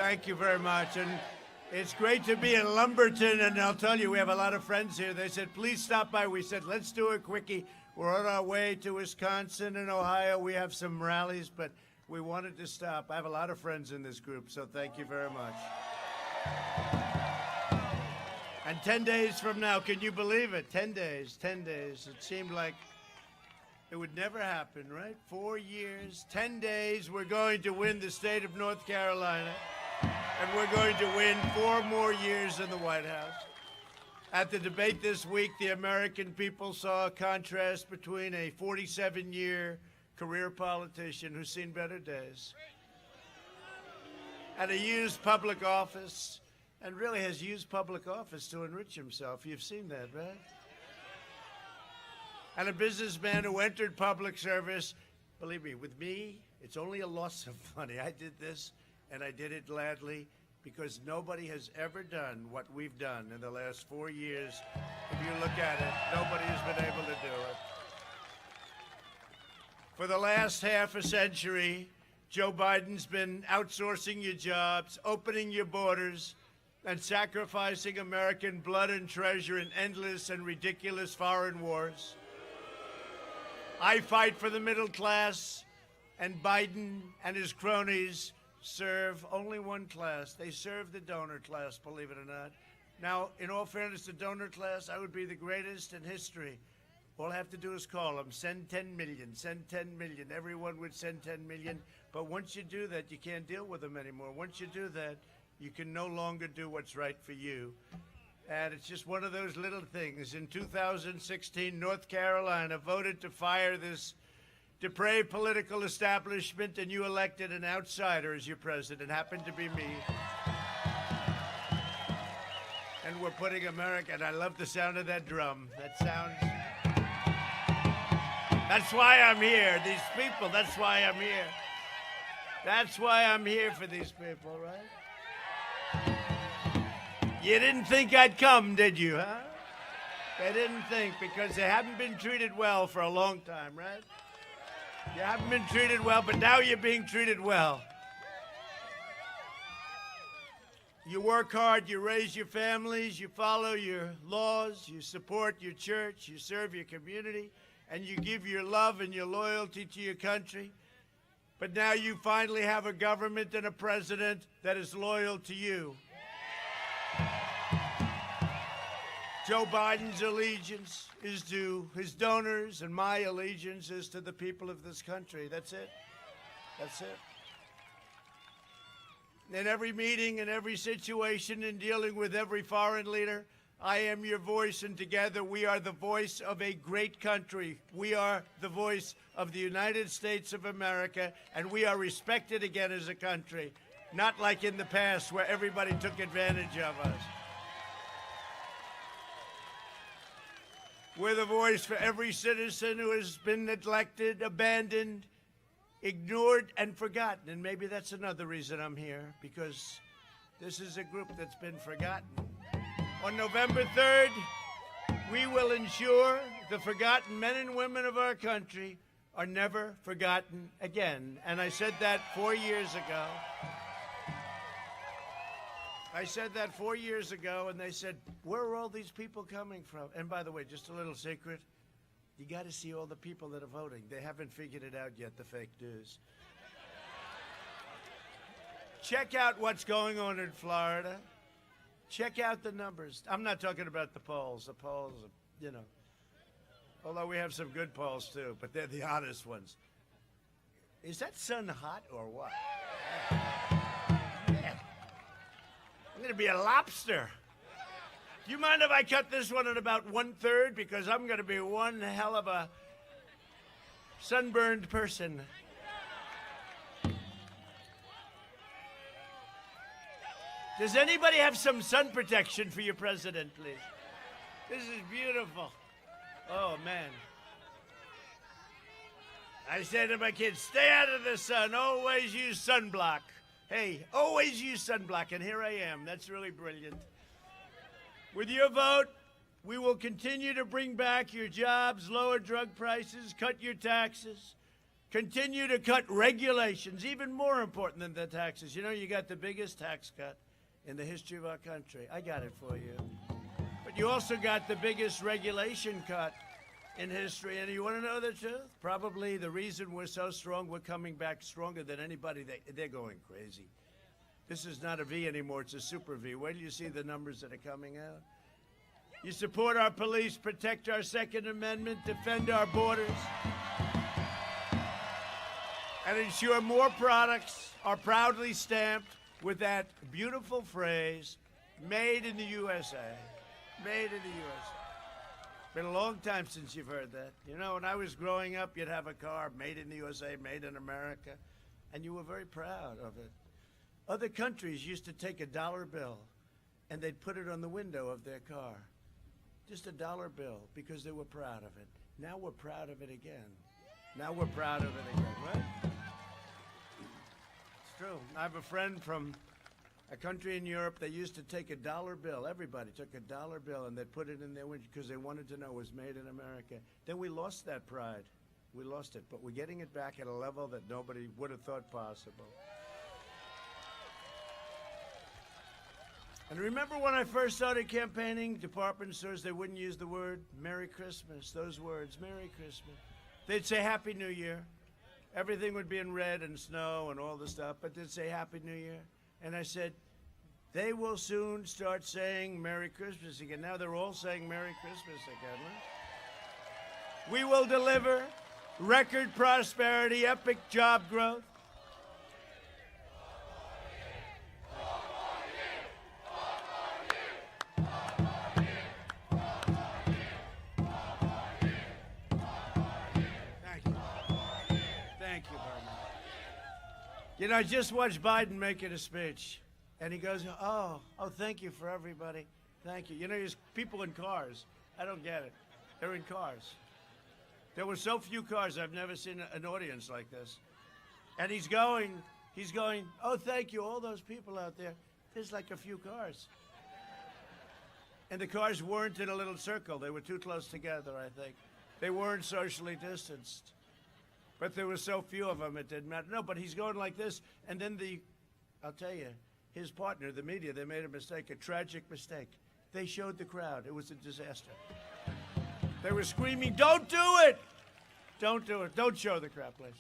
Thank you very much. And it's great to be in Lumberton, and I'll tell you, we have a lot of friends here. They said, please stop by. We said, let's do a quickie. We're on our way to Wisconsin and Ohio. We have some rallies, but we wanted to stop. I have a lot of friends in this group, so thank you very much. And 10 days from now, can you believe it? 10 days, 10 days. It seemed like it would never happen, right? 4 years, 10 days, we're going to win the state of North Carolina, and we're going to win 4 more years in the White House. At the debate this week, the American people saw a contrast between a 47-year career politician who's seen better days and a used public office, and really has used public office to enrich himself. You've seen that, right? And a businessman who entered public service. Believe me, with me, it's only a loss of money. I did this, and I did it gladly, because nobody has ever done what we've done in the last 4 years. If you look at it, nobody has been able to do it. For the last half a century, Joe Biden's been outsourcing your jobs, opening your borders, and sacrificing American blood and treasure in endless and ridiculous foreign wars. I fight for the middle class, and Biden and his cronies serve only one class. They serve the donor class, believe it or not. Now, in all fairness, the donor class, I would be the greatest in history. All I have to do is call them, send 10 million, send 10 million. Everyone would send 10 million. But once you do that, you can't deal with them anymore. Once you do that, you can no longer do what's right for you. And it's just one of those little things. In 2016, North Carolina voted to fire this depraved political establishment, and you elected an outsider as your president. Happened to be me. And we're putting America, and I love the sound of that drum. That sounds, that's why I'm here. These people, that's why I'm here. That's why I'm here for these people, right? You didn't think I'd come, did you, huh? They didn't think, because they haven't been treated well for a long time, right? You haven't been treated well, but now you're being treated well. You work hard, you raise your families, you follow your laws, you support your church, you serve your community, and you give your love and your loyalty to your country. But now you finally have a government and a president that is loyal to you. Joe Biden's allegiance is to his donors, and my allegiance is to the people of this country. That's it. That's it. In every meeting, in every situation, in dealing with every foreign leader, I am your voice, and together we are the voice of a great country. We are the voice of the United States of America, and we are respected again as a country, not like in the past where everybody took advantage of us. We're the voice for every citizen who has been neglected, abandoned, ignored, and forgotten. And maybe that's another reason I'm here, because this is a group that's been forgotten. On November 3rd, we will ensure the forgotten men and women of our country are never forgotten again. And I said that 4 years ago. I said that 4 years ago, and they said, where are all these people coming from? And by the way, just a little secret, you got to see all the people that are voting. They haven't figured it out yet, the fake news. Check out what's going on in Florida. Check out the numbers. I'm not talking about the polls. The polls, you know, although we have some good polls too, but they're the honest ones. Is that sun hot or what? I'm going to be a lobster. Do you mind if I cut this one at about 1/3? Because I'm going to be one hell of a sunburned person. Does anybody have some sun protection for your president, please? This is beautiful. Oh, man. I say to my kids, stay out of the sun. Always use sunblock. Hey, always use sunblock, and here I am. That's really brilliant. With your vote, we will continue to bring back your jobs, lower drug prices, cut your taxes, Continue to cut regulations, even more important than the taxes. You know, you got the biggest tax cut in the history of our country. I got it for you. But you also got the biggest regulation cut in history. And you want to know the truth? Probably the reason we're so strong, we're coming back stronger than anybody. They're going crazy. This is not a V anymore, it's a super V. Wait till you see the numbers that are coming out. You support our police, protect our Second Amendment, defend our borders, and ensure more products are proudly stamped with that beautiful phrase, made in the USA. Made in the USA. Been a long time since you've heard that. You know, when I was growing up, you'd have a car, made in the USA, made in America, and you were very proud of it. Other countries used to take a dollar bill and they'd put it on the window of their car. Just a dollar bill, because they were proud of it. Now we're proud of it again. Now we're proud of it again, right? It's true. I have a friend from a country in Europe. They used to take a dollar bill. Everybody took a dollar bill and they'd put it in their window because they wanted to know it was made in America. Then we lost that pride. We lost it, but we're getting it back at a level that nobody would have thought possible. And remember when I first started campaigning, department stores, they wouldn't use the word Merry Christmas, those words, Merry Christmas. They'd say Happy New Year. Everything would be in red and snow and all the stuff, but they'd say Happy New Year. And I said, they will soon start saying Merry Christmas again. Now they're all saying Merry Christmas again. Right? We will deliver record prosperity, epic job growth. You know, I just watched Biden making a speech, and he goes, oh, thank you for everybody. Thank you. You know, there's people in cars. I don't get it. They're in cars. There were so few cars, I've never seen an audience like this. And he's going, oh, thank you, all those people out there. There's like a few cars. And the cars weren't in a little circle. They were too close together, I think. They weren't socially distanced. But there were so few of them, it didn't matter. No, but he's going like this, and then I'll tell you, his partner, the media, they made a mistake, a tragic mistake. They showed the crowd. It was a disaster. They were screaming, don't do it! Don't do it. Don't show the crowd, please.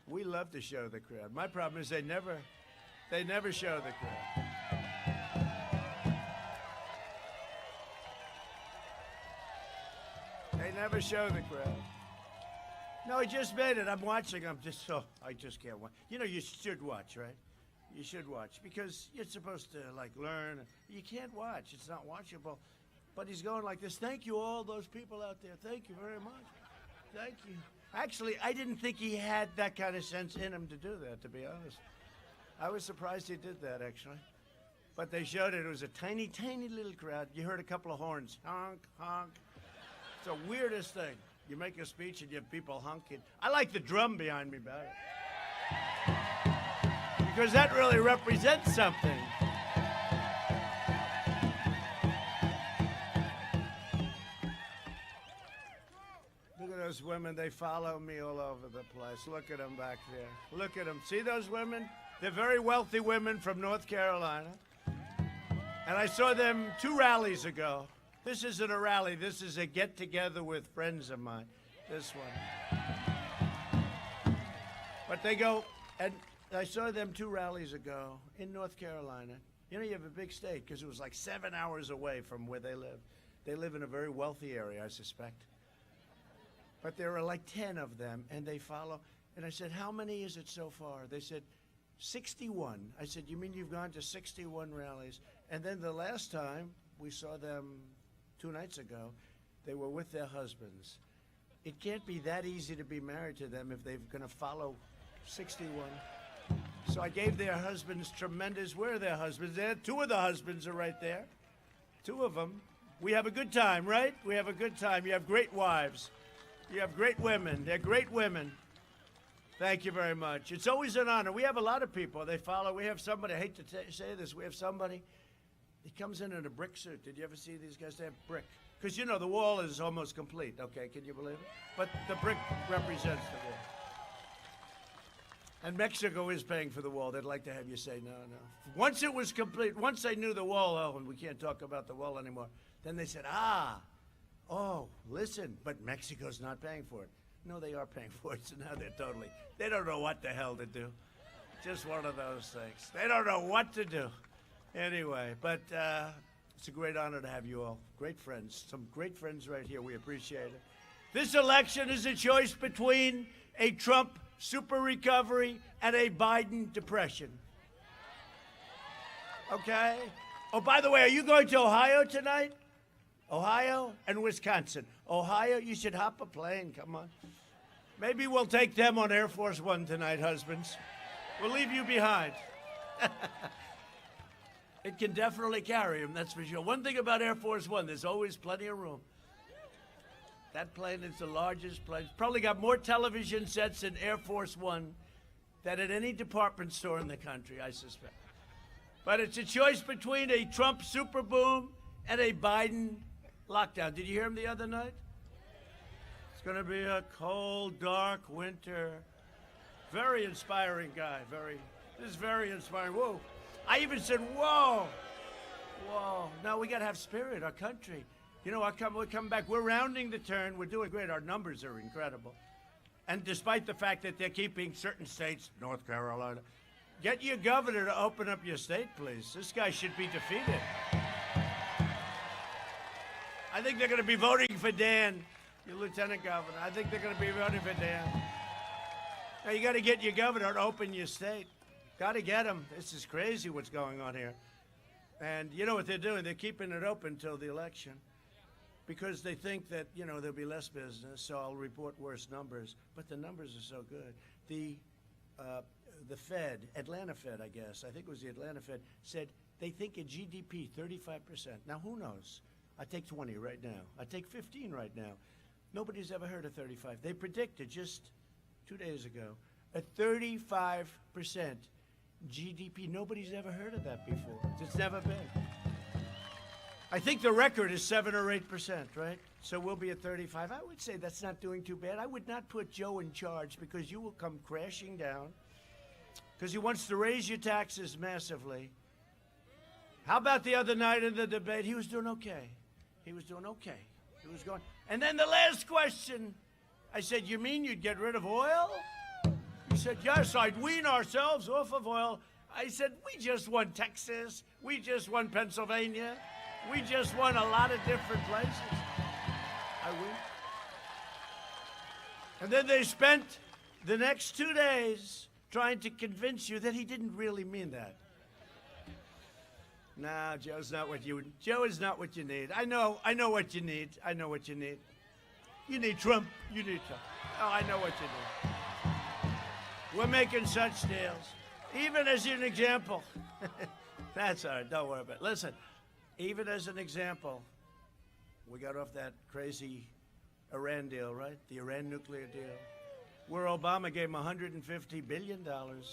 We love to show the crowd. My problem is they never show the crowd. They never show the crowd. No, I just made it. I'm watching. I just can't watch. You know, you should watch, right? You should watch because you're supposed to, like, learn. You can't watch. It's not watchable. But he's going like this. Thank you, all those people out there. Thank you very much. Thank you. Actually, I didn't think he had that kind of sense in him to do that, to be honest. I was surprised he did that, actually. But they showed it. It was a tiny, tiny little crowd. You heard a couple of horns. Honk, honk. It's the weirdest thing. You make a speech and you have people honking. I like the drum behind me better. Because that really represents something. Look at those women. They follow me all over the place. Look at them back there. Look at them. See those women? They're very wealthy women from North Carolina. And I saw them 2 rallies ago. This isn't a rally. This is a get-together with friends of mine. This one. But they go, and I saw them 2 rallies ago in North Carolina. You know, you have a big state because it was like 7 hours away from where they live. They live in a very wealthy area, I suspect. But there are like 10 of them, and they follow. And I said, how many is it so far? They said, 61. I said, you mean you've gone to 61 rallies? And then the last time we saw them 2 nights ago, they were with their husbands. It can't be that easy to be married to them if they're going to follow 61. So I gave their husbands tremendous, where are their husbands? There, 2 of the husbands are right there. 2 of them. We have a good time, right? We have a good time. You have great wives. You have great women. They're great women. Thank you very much. It's always an honor. We have a lot of people. They follow. We have somebody, I hate to say this, we have somebody, he comes in a brick suit. Did you ever see these guys? They have brick. Because, you know, the wall is almost complete. Okay, can you believe it? But the brick represents the wall. And Mexico is paying for the wall. They'd like to have you say no, no. Once it was complete, once they knew the wall, oh, and we can't talk about the wall anymore, then they said, oh, listen, but Mexico's not paying for it. No, they are paying for it, so now they don't know what the hell to do. Just one of those things. They don't know what to do. Anyway, but it's a great honor to have you all. Great friends. Some great friends right here. We appreciate it. This election is a choice between a Trump super recovery and a Biden depression. Okay? Oh, by the way, are you going to Ohio tonight? Ohio and Wisconsin. Ohio, you should hop a plane. Come on. Maybe we'll take them on Air Force One tonight, husbands. We'll leave you behind. It can definitely carry them, that's for sure. One thing about Air Force One, there's always plenty of room. That plane is the largest plane. It's probably got more television sets in Air Force One than at any department store in the country, I suspect. But it's a choice between a Trump super boom and a Biden lockdown. Did you hear him the other night? It's going to be a cold, dark winter. Very inspiring guy. This is very inspiring. Whoa. I even said, whoa. Whoa. No, we got to have spirit, our country. You know, we're coming back. We're rounding the turn. We're doing great. Our numbers are incredible. And despite the fact that they're keeping certain states, North Carolina, get your governor to open up your state, please. This guy should be defeated. I think they're going to be voting for Dan, your lieutenant governor. I think they're going to be voting for Dan. Now, you got to get your governor to open your state. Got to get him. This is crazy what's going on here. And you know what they're doing? They're keeping it open till the election because they think that, you know, there'll be less business, so I'll report worse numbers. But the numbers are so good. The Fed, Atlanta Fed, I guess, I think it was the Atlanta Fed, said they think a GDP 35%. Now, who knows? I take 20 right now. I take 15 right now. Nobody's ever heard of 35. They predicted just 2 days ago a 35% GDP. Nobody's ever heard of that before. It's never been. I think the record is 7 or 8%, right? So we'll be at 35. I would say that's not doing too bad. I would not put Joe in charge because you will come crashing down because he wants to raise your taxes massively. How about the other night in the debate? He was doing okay. He was doing okay. He was going. And then the last question, I said, you mean you'd get rid of oil? He said, yes, I'd wean ourselves off of oil. I said, we just won Texas. We just won Pennsylvania. We just won a lot of different places. I win. And then they spent the next 2 days trying to convince you that he didn't really mean that. No, Joe is not what you need. I know what you need. I know what you need. You need Trump. You need Trump. Oh, I know what you need. We're making such deals. Even as an example. That's all right. Don't worry about it. Listen, even as an example, we got off that crazy Iran deal, right? The Iran nuclear deal, where Obama gave him $150 billion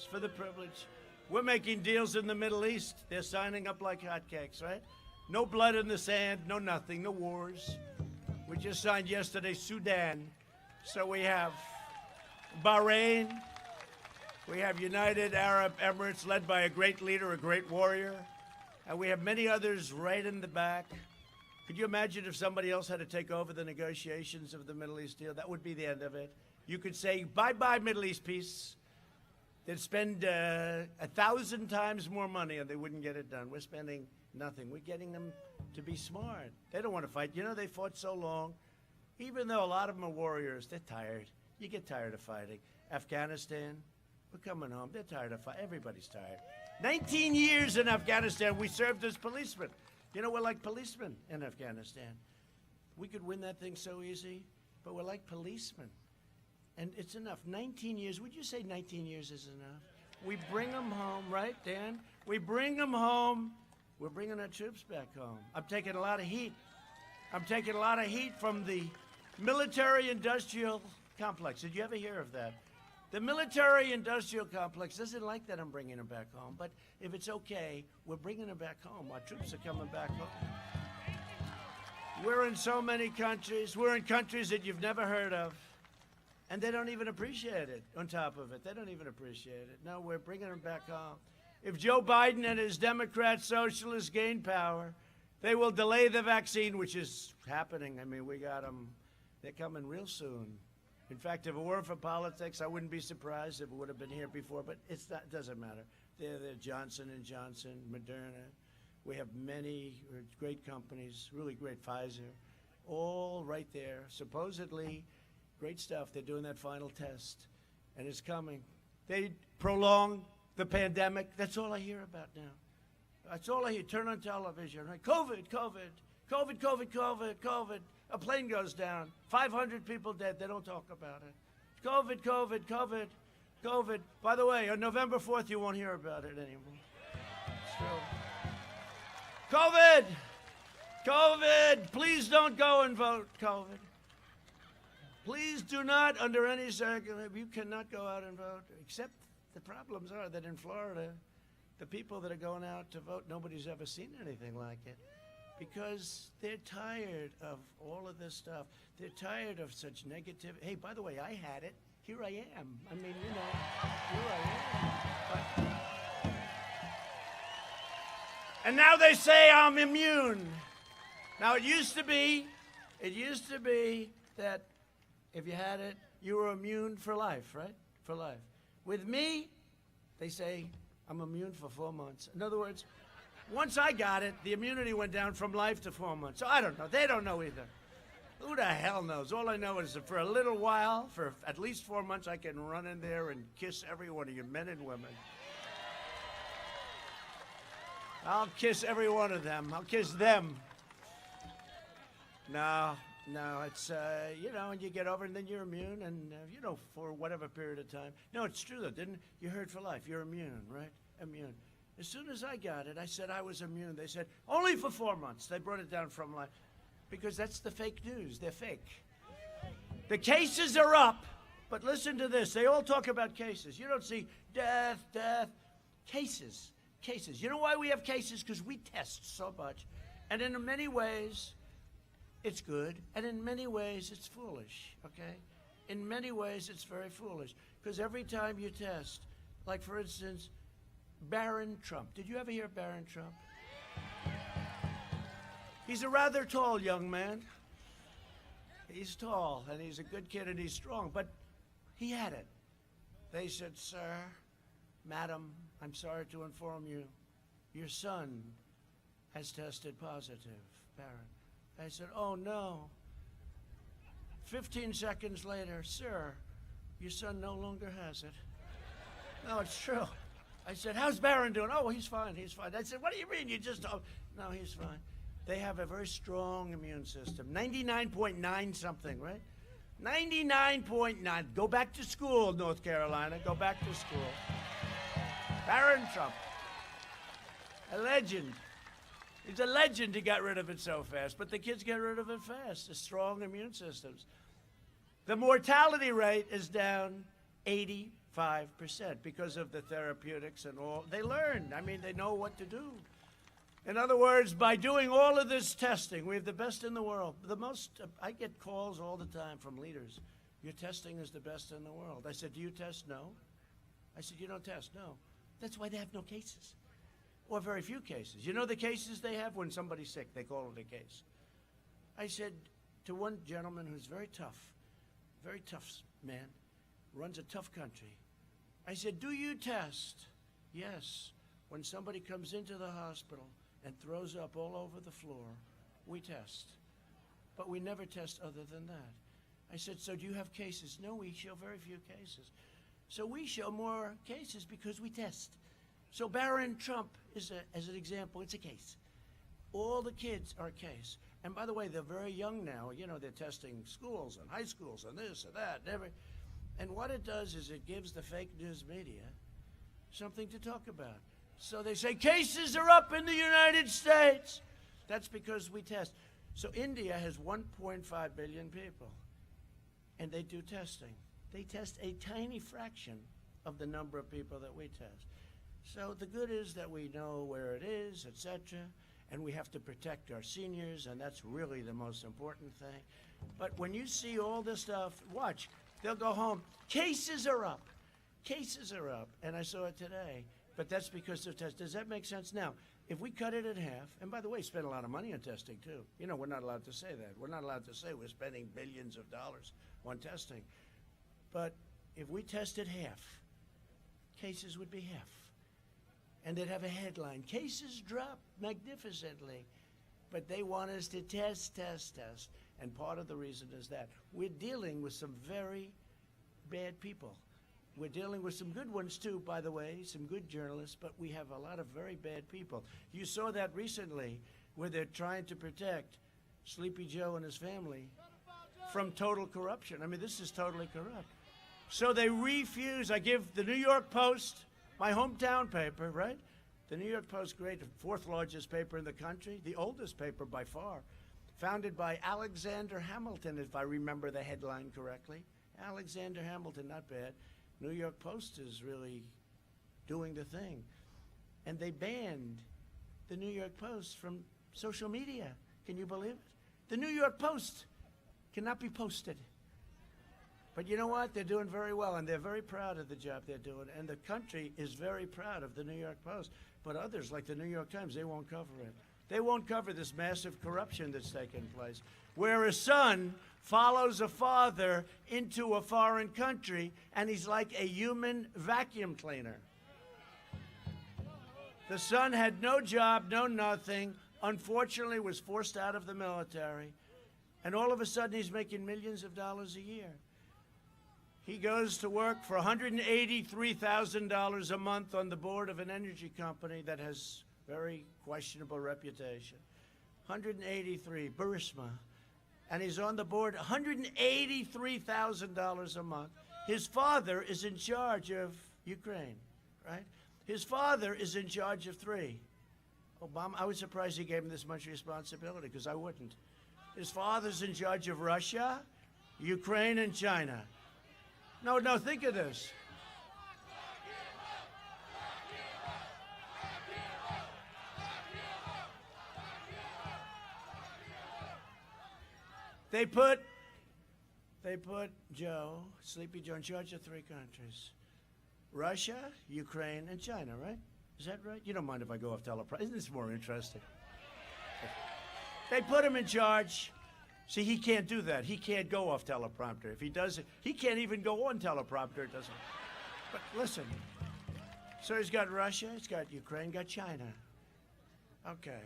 for the privilege. We're making deals in the Middle East. They're signing up like hotcakes, right? No blood in the sand, no nothing, no wars. We just signed yesterday Sudan. So we have Bahrain. We have United Arab Emirates led by a great leader, a great warrior. And we have many others right in the back. Could you imagine if somebody else had to take over the negotiations of the Middle East deal? That would be the end of it. You could say, bye-bye, Middle East peace. They'd spend 1,000 times more money and they wouldn't get it done. We're spending nothing. We're getting them to be smart. They don't want to fight. You know, they fought so long. Even though a lot of them are warriors, they're tired. You get tired of fighting. Afghanistan, we're coming home. They're tired of fighting. Everybody's tired. 19 years in Afghanistan, we served as policemen. You know, we're like policemen in Afghanistan. We could win that thing so easy, but we're like policemen. And it's enough. 19 years. Would you say 19 years is enough? We bring them home, right, Dan? We bring them home. We're bringing our troops back home. I'm taking a lot of heat. I'm taking a lot of heat from the military-industrial complex. Did you ever hear of that? The military-industrial complex doesn't like that I'm bringing them back home. But if it's okay, we're bringing them back home. Our troops are coming back home. We're in so many countries. We're in countries that you've never heard of. And they don't even appreciate it, on top of it. They don't even appreciate it. No, we're bringing them back home. If Joe Biden and his Democrat socialists gain power, they will delay the vaccine, which is happening. I mean, we got them. They're coming real soon. In fact, if it weren't for politics, I wouldn't be surprised if it would have been here before, but it doesn't matter. They're Johnson & Johnson, Moderna. We have many great companies, really great, Pfizer, all right there. Supposedly, great stuff. They're doing that final test, and it's coming. They prolong the pandemic. That's all I hear about now. That's all I hear. Turn on television, right? COVID, COVID, COVID, COVID, COVID, COVID. A plane goes down. 500 people dead. They don't talk about it. COVID, COVID, COVID, COVID. By the way, on November 4th, you won't hear about it anymore. It's true. COVID! COVID! Please don't go and vote, COVID. Please do not, under any circumstance, you cannot go out and vote, except the problems are that in Florida, the people that are going out to vote, nobody's ever seen anything like it, because they're tired of all of this stuff. They're tired of such negativity. Hey, by the way, I had it. Here I am. I mean, you know, here I am. But... And now they say I'm immune. Now, it used to be that if you had it, you were immune for life, right? For life. With me, they say I'm immune for 4 months. In other words, once I got it, the immunity went down from life to 4 months. So I don't know. They don't know either. Who the hell knows? All I know is that for a little while, for at least 4 months, I can run in there and kiss every one of you, men and women. I'll kiss every one of them. I'll kiss them. No, it's, you know, and you get over it, and then you're immune, and, you know, for whatever period of time. No, it's true, though, didn't you? Heard for life. You're immune, right? Immune. As soon as I got it, I said I was immune. They said, only for 4 months. They brought it down from life. Because that's the fake news. They're fake. The cases are up, but listen to this. They all talk about cases. You don't see death, cases. You know why we have cases? Because we test so much. And in many ways, it's good, and in many ways, it's foolish, okay? In many ways, it's very foolish, because every time you test, like, for instance, Barron Trump. Did you ever hear of Barron Trump? He's a rather tall young man. He's tall, and he's a good kid, and he's strong, but he had it. They said, sir, madam, I'm sorry to inform you, your son has tested positive, Barron. I said, oh, no. 15 seconds later, sir, your son no longer has it. No, it's true. I said, how's Barron doing? Oh, he's fine, he's fine. I said, what do you mean? You just, oh, no, he's fine. They have a very strong immune system, 99.9 something, right? 99.9. Go back to school, North Carolina. Go back to school. Barron Trump, a legend. He's a legend. He got rid of it so fast, but the kids get rid of it fast. The strong immune systems. The mortality rate is down 85% because of the therapeutics and all. They learn. I mean, they know what to do. In other words, by doing all of this testing, we have the best in the world. I get calls all the time from leaders. Your testing is the best in the world. I said, do you test? No. I said, you don't test? No. That's why they have no cases, or very few cases. You know the cases they have when somebody's sick? They call it a case. I said to one gentleman who's very tough man, runs a tough country. I said, do you test? Yes. When somebody comes into the hospital and throws up all over the floor, we test. But we never test other than that. I said, so do you have cases? No, we show very few cases. So we show more cases because we test. So Barron Trump is, as an example, it's a case. All the kids are a case. And by the way, they're very young now. You know, they're testing schools and high schools and this and that. And what it does is it gives the fake news media something to talk about. So they say cases are up in the United States. That's because we test. So India has 1.5 billion people, and they do testing. They test a tiny fraction of the number of people that we test. So the good is that we know where it is, etc., and we have to protect our seniors, and that's really the most important thing. But when you see all this stuff, watch. They'll go home. Cases are up. Cases are up. And I saw it today. But that's because of tests. Does that make sense? Now, if we cut it in half, and by the way, spend a lot of money on testing, too. You know, we're not allowed to say that. We're not allowed to say we're spending billions of dollars on testing. But if we tested half, cases would be half. And they'd have a headline. Cases drop magnificently. But they want us to test. And part of the reason is that we're dealing with some very bad people. We're dealing with some good ones, too, by the way, some good journalists, but we have a lot of very bad people. You saw that recently where they're trying to protect Sleepy Joe and his family from total corruption. I mean, this is totally corrupt. So they refuse. I give the New York Post, my hometown paper, right? The New York Post, great, fourth largest paper in the country, the oldest paper by far, founded by Alexander Hamilton, if I remember the headline correctly. Alexander Hamilton, not bad. New York Post is really doing the thing. And they banned the New York Post from social media. Can you believe it? The New York Post cannot be posted. But you know what? They're doing very well, and they're very proud of the job they're doing. And the country is very proud of the New York Post. But others, like the New York Times, they won't cover it. They won't cover this massive corruption that's taken place, where a son follows a father into a foreign country, and he's like a human vacuum cleaner. The son had no job, no nothing, unfortunately was forced out of the military, and all of a sudden he's making millions of dollars a year. He goes to work for $183,000 a month on the board of an energy company that has very questionable reputation. 183, Burisma. And he's on the board, $183,000 a month. His father is in charge of Ukraine, right? His father is in charge of 3. Obama, I was surprised he gave him this much responsibility, because I wouldn't. His father's in charge of Russia, Ukraine, and China. No, think of this. They put Joe, Sleepy Joe, in charge of 3 countries. Russia, Ukraine, and China, right? Is that right? You don't mind if I go off teleprompter? Isn't this more interesting? They put him in charge. See, he can't do that. He can't go off teleprompter. If he does it, he can't even go on teleprompter. It doesn't. But listen. So he's got Russia, he's got Ukraine, got China. Okay.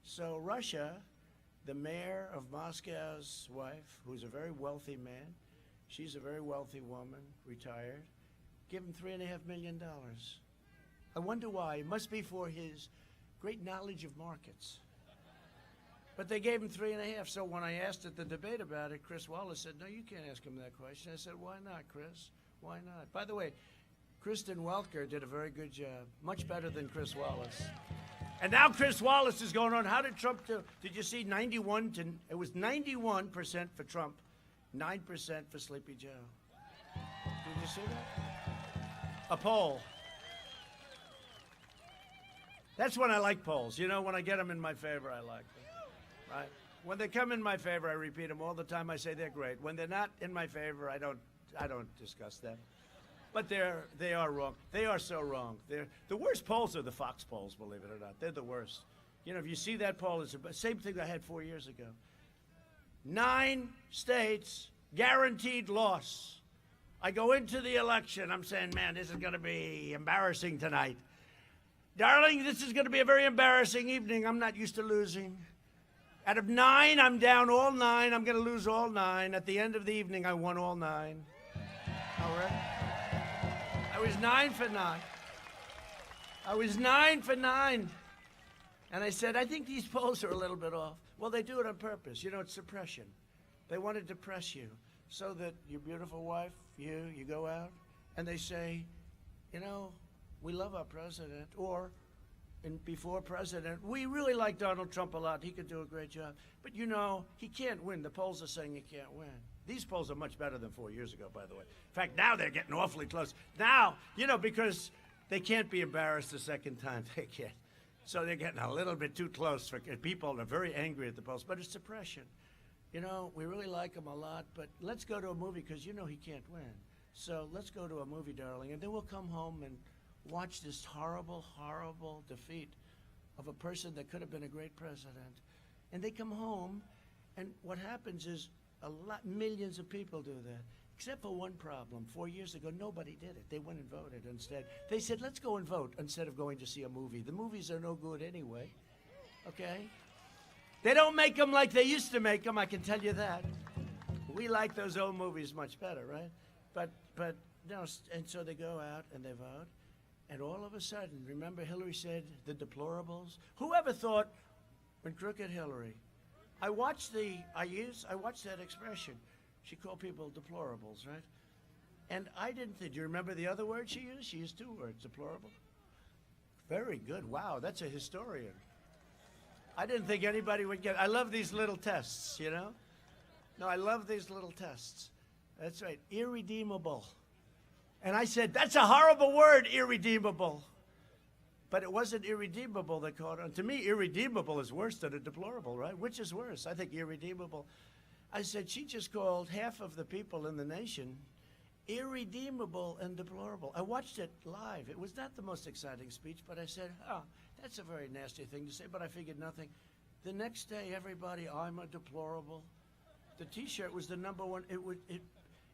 So Russia, the mayor of Moscow's wife, who's a very wealthy man, she's a very wealthy woman, retired, give him $3.5 million. I wonder why. It must be for his great knowledge of markets. But they gave him 3.5. So when I asked at the debate about it, Chris Wallace said, no, you can't ask him that question. I said, why not, Chris? Why not? By the way, Kristen Welker did a very good job, much better than Chris Wallace. And now Chris Wallace is going on. How did Trump do? Did you see 91 to, it was 91% for Trump, 9% for Sleepy Joe. Did you see that? A poll. That's when I like polls. You know, when I get them in my favor, I like them. Right? When they come in my favor, I repeat them all the time. I say they're great. When they're not in my favor, I don't discuss them. But they are wrong. They are so wrong. The worst polls are the Fox polls, believe it or not. They're the worst. You know, if you see that poll, it's the same thing I had 4 years ago. 9 states, guaranteed loss. I go into the election, I'm saying, man, this is going to be embarrassing tonight. Darling, this is going to be a very embarrassing evening. I'm not used to losing. Out of 9, I'm down all 9. I'm going to lose all 9. At the end of the evening, I won all 9. All right? I was 9 for 9. I was 9 for 9. And I said, I think these polls are a little bit off. Well, they do it on purpose. You know, it's suppression. They want to depress you so that your beautiful wife, you go out, and they say, you know, we love our president, or before president, we really like Donald Trump a lot. He could do a great job. But, you know, he can't win. The polls are saying he can't win. These polls are much better than 4 years ago, by the way. In fact, now they're getting awfully close. Now, you know, because they can't be embarrassed a second time. They can't. So they're getting a little bit too close. For people are very angry at the polls, but it's suppression. you know, we really like him a lot, but let's go to a movie because you know he can't win. So let's go to a movie, darling, and then we'll come home and watch this horrible, horrible defeat of a person that could have been a great president. And they come home, and what happens is millions of people do that, except for one problem. 4 years ago, nobody did it. They went and voted instead. They said, let's go and vote instead of going to see a movie. The movies are no good anyway, okay? They don't make them like they used to make them, I can tell you that. We like those old movies much better, right? But no, and so they go out and they vote, and all of a sudden, remember Hillary said the deplorables? Whoever thought when crooked Hillary, I watched that expression. She called people deplorables, right? And I didn't think, do you remember the other word she used? She used 2 words, deplorable. Very good, wow, that's a historian. I didn't think anybody would get, I love these little tests, you know? No, I love these little tests. That's right, irredeemable. And I said, that's a horrible word, irredeemable. But it wasn't irredeemable that caught on. To me, irredeemable is worse than a deplorable, right? Which is worse? I think irredeemable. I said, she just called half of the people in the nation irredeemable and deplorable. I watched it live. It was not the most exciting speech, but I said, oh, that's a very nasty thing to say, but I figured nothing. The next day, everybody, I'm a deplorable. The T-shirt was the #1.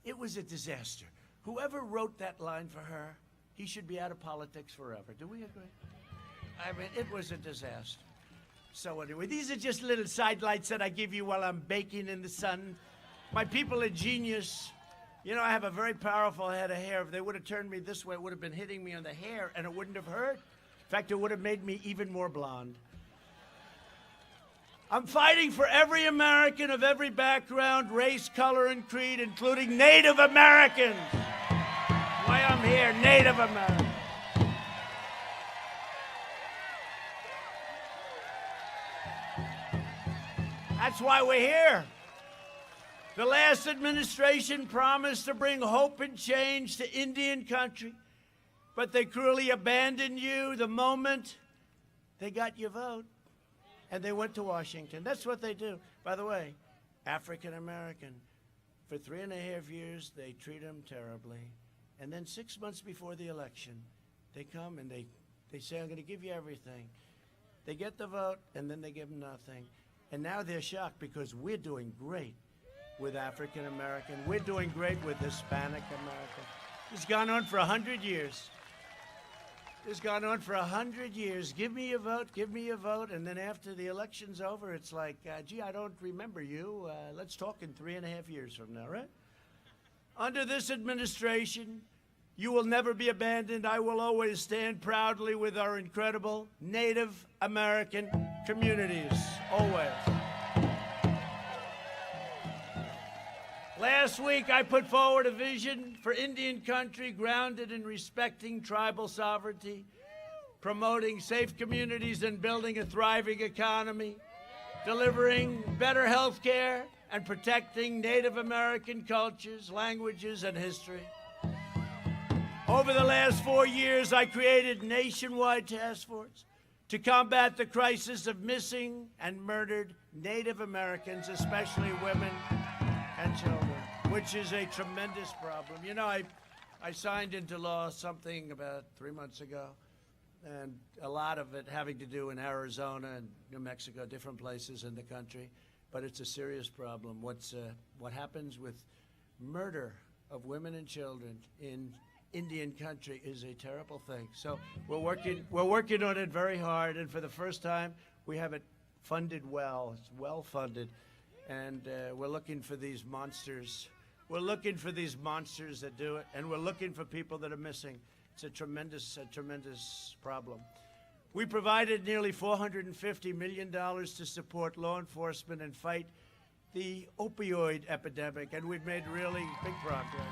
It was a disaster. Whoever wrote that line for her, he should be out of politics forever. Do we agree? I mean, it was a disaster. So anyway, these are just little sidelights that I give you while I'm baking in the sun. My people are genius. You know, I have a very powerful head of hair. If they would have turned me this way, it would have been hitting me on the hair, and it wouldn't have hurt. In fact, it would have made me even more blonde. I'm fighting for every American of every background, race, color, and creed, including Native Americans. Why I'm here, Native Americans. That's why we're here. The last administration promised to bring hope and change to Indian country, but they cruelly abandoned you the moment they got your vote, and they went to Washington. That's what they do. By the way, African American, for 3.5 years, they treat them terribly. And then 6 months before the election, they come and they say, I'm going to give you everything. They get the vote, and then they give them nothing. And now they're shocked because we're doing great with African American. We're doing great with Hispanic American. It's gone on for 100 years. It's gone on for 100 years. Give me a vote, give me a vote. And then after the election's over, it's like, gee, I don't remember you. Let's talk in 3.5 years from now, right? Under this administration, you will never be abandoned. I will always stand proudly with our incredible Native American communities, always. Last week, I put forward a vision for Indian country grounded in respecting tribal sovereignty, promoting safe communities and building a thriving economy, delivering better health care, and protecting Native American cultures, languages, and history. Over the last 4 years, I created a nationwide task force to combat the crisis of missing and murdered Native Americans, especially women and children, which is a tremendous problem. You know, I signed into law something about 3 months ago, and a lot of it having to do in Arizona and New Mexico, different places in the country. But it's a serious problem. What happens with murder of women and children in Indian country is a terrible thing. So we're working on it very hard, and for the first time, we have it funded well. It's well funded, and we're looking for these monsters. We're looking for these monsters that do it, and we're looking for people that are missing. It's a tremendous problem. We provided nearly $450 million to support law enforcement and fight the opioid epidemic, and we've made really big progress.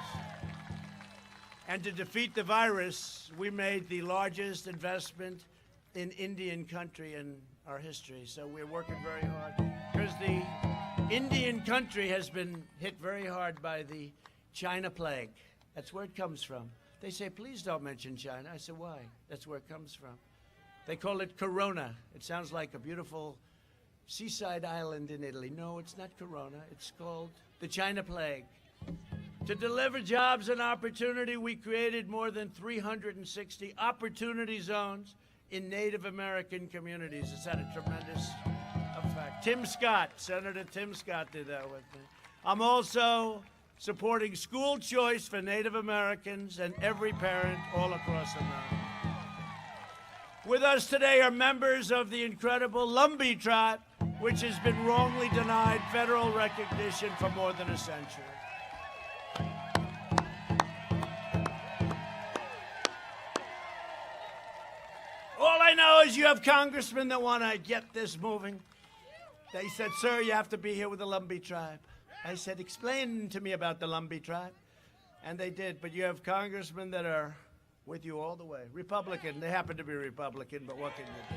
And to defeat the virus, we made the largest investment in Indian country in our history. So we're working very hard because the Indian country has been hit very hard by the China plague. That's where it comes from. They say, please don't mention China. I said, why? That's where it comes from. They call it Corona. It sounds like a beautiful seaside island in Italy. No, it's not Corona. It's called the China Plague. To deliver jobs and opportunity, we created more than 360 opportunity zones in Native American communities. It's had a tremendous effect. Tim Scott, Senator Tim Scott did that with me. I'm also supporting school choice for Native Americans and every parent all across America. With us today are members of the incredible Lumbee tribe, which has been wrongly denied federal recognition for more than a century. All I know is you have congressmen that want to get this moving. They said, sir, you have to be here with the Lumbee tribe. I said, explain to me about the Lumbee tribe. And they did, but you have congressmen that are with you all the way. Republican, they happen to be Republican, but what can you do?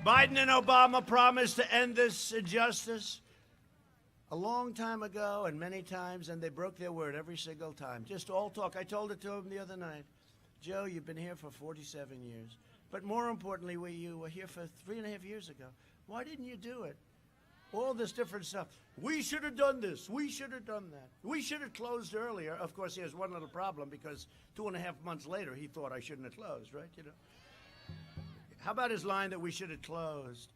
Biden and Obama promised to end this injustice a long time ago and many times, and they broke their word every single time. Just all talk. I told it to him the other night. Joe, you've been here for 47 years. But more importantly, you were here for 3.5 years ago. Why didn't you do it? All this different stuff. We should have done this. We should have done that. We should have closed earlier. Of course, he has one little problem because 2.5 months later, he thought I shouldn't have closed, right? You know. How about his line that we should have closed?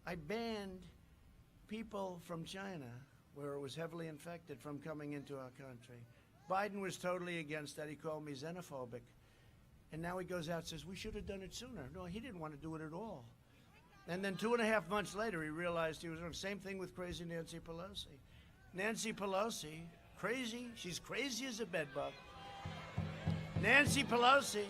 I banned people from China, where it was heavily infected, from coming into our country. Biden was totally against that. He called me xenophobic. And now he goes out and says, we should have done it sooner. No, he didn't want to do it at all. And then 2.5 months later, he realized he was doing the same thing with crazy Nancy Pelosi. Nancy Pelosi, crazy, she's crazy as a bedbug. Nancy Pelosi,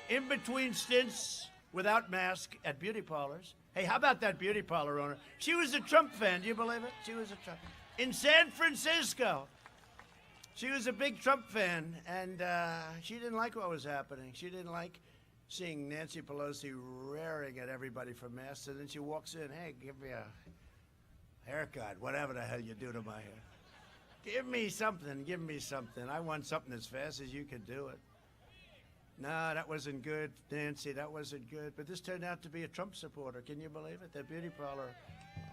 in between stints without mask at beauty parlors. Hey, how about that beauty parlor owner? She was a Trump fan, do you believe it? She was a Trump. In San Francisco, she was a big Trump fan, and she didn't like what was happening. She didn't like seeing Nancy Pelosi raring at everybody for masks, and then she walks in, hey, give me a haircut, whatever the hell you do to my hair. Give me something, give me something. I want something as fast as you can do it. No, that wasn't good, Nancy, that wasn't good. But this turned out to be a Trump supporter. Can you believe it? That beauty parlor